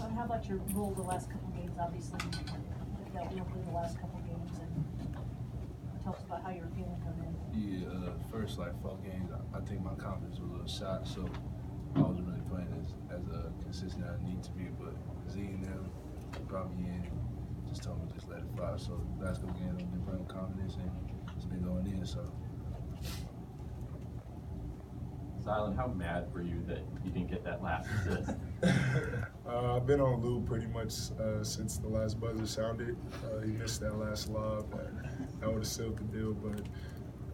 So how about your role the last couple games? Obviously, you got real good the last couple games, and tell us about how you're feeling coming in. Yeah, first like 4 games, I think my confidence was a little shot, so I wasn't really playing as consistent as I need to be. But Z and them brought me in, just told me just let it fly. So last couple games I've been playing with confidence and it's been going in. So. Zylan, how mad were you that you didn't get that last assist? I've been on loop pretty much since the last buzzer sounded. He missed that last lob. That would have sealed the deal, but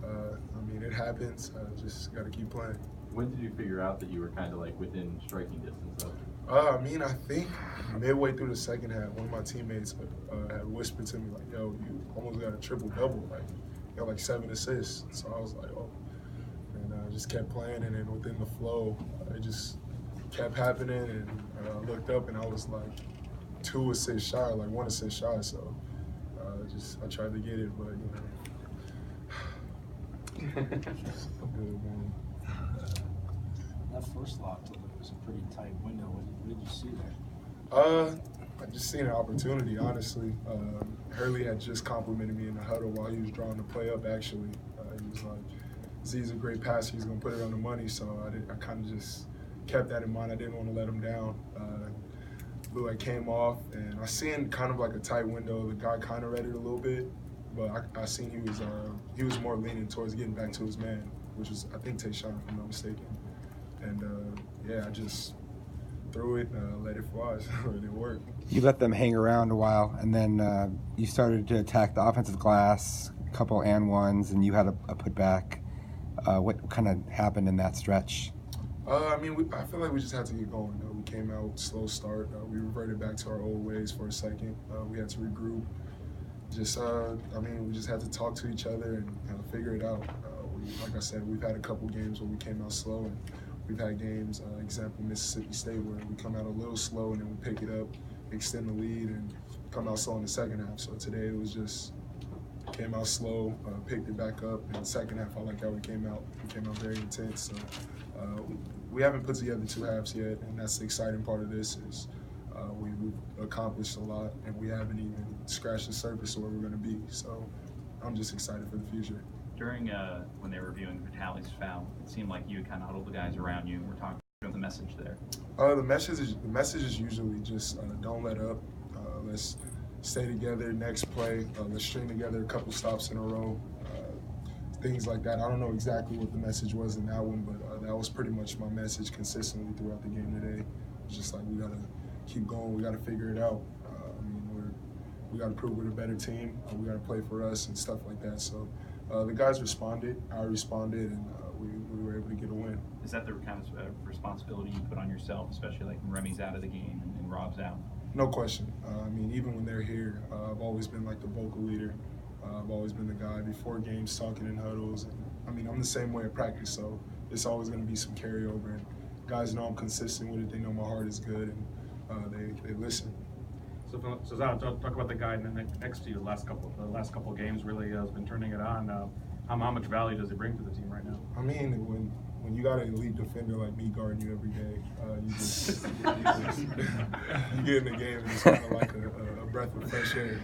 I mean, it happens. Just got to keep playing. When did you figure out that you were kind of like within striking distance of? I mean, I think midway through the second half, one of my teammates had whispered to me like, "Yo, you almost got a triple-double. Like, you got like 7 assists." So I was like, "Oh." And I just kept playing, and then within the flow, it just kept happening. And I looked up, and I was like 2 assists shy, like 1 assist shy. So I tried to get it, but good, man. That first lock was a pretty tight window. What did you see there? I just seen an opportunity, honestly. Hurley had just complimented me in the huddle while he was drawing the play up, actually. He was like, Z's a great passer, he's going to put it on the money, so I kind of just kept that in mind. I didn't want to let him down. Blue I came off, and I seen kind of like a tight window. The guy kind of read it a little bit, but I seen he was more leaning towards getting back to his man, which was, I think, Taeshon, if I'm not mistaken. And yeah, I just threw it, let it fly, and it worked. You let them hang around a while, and then you started to attack the offensive glass, a couple and ones, and you had a putback. What kind of happened in that stretch? I mean, I feel like we just had to get going. We came out slow start. We reverted back to our old ways for a second. We had to regroup. I mean, we just had to talk to each other and kind of figure it out. Like I said, we've had a couple games where we came out slow, and we've had games, example Mississippi State, where we come out a little slow and then we pick it up, extend the lead, and come out slow in the second half. So today it was just came out slow, picked it back up, and the second half I like how we came out. We came out very intense. So we haven't put together 2 halves yet, and that's the exciting part of this is we've accomplished a lot, and we haven't even scratched the surface of where we're going to be. So I'm just excited for the future. During when they were reviewing Vitali's foul, it seemed like you kind of huddled the guys around you and were talking about the message there. The message is usually just don't let up. Let's stay together. Next play, let's string together a couple stops in a row. Things like that. I don't know exactly what the message was in that one, but that was pretty much my message consistently throughout the game today. It's just like we gotta keep going. We gotta figure it out. I mean, we gotta prove we're a better team. We gotta play for us and stuff like that. So. The guys responded, I responded, and we were able to get a win. Is that the kind of responsibility you put on yourself, especially like when Remy's out of the game and Rob's out? No question. I mean, even when they're here, I've always been like the vocal leader. I've always been the guy before games talking in huddles. And, I mean, I'm the same way at practice, so it's always going to be some carryover. And guys know I'm consistent with it. They know my heart is good, and they listen. So Zylan, talk about the guy next to you. The last couple games really has been turning it on. How much value does he bring to the team right now? I mean, when you got an elite defender like me guarding you every day, you get in the game and it's kind of like a breath of fresh air.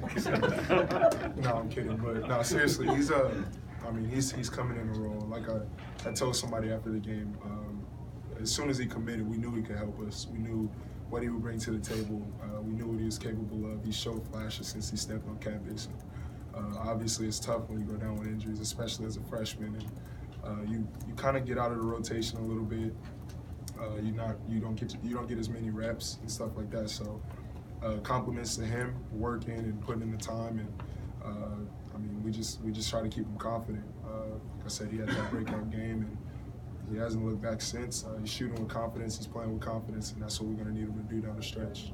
No, I'm kidding, but no, seriously, he's coming in a role. Like I told somebody after the game, as soon as he committed, we knew he could help us. We knew what he would bring to the table. We knew what he was capable of. He showed flashes since he stepped on campus. Obviously, it's tough when you go down with injuries, especially as a freshman. And you kind of get out of the rotation a little bit. You don't get as many reps and stuff like that. So compliments to him working and putting in the time. And I mean, we just try to keep him confident. Like I said, he had that breakout game, and he hasn't looked back since. He's shooting with confidence, he's playing with confidence, and that's what we're going to need him to do down the stretch.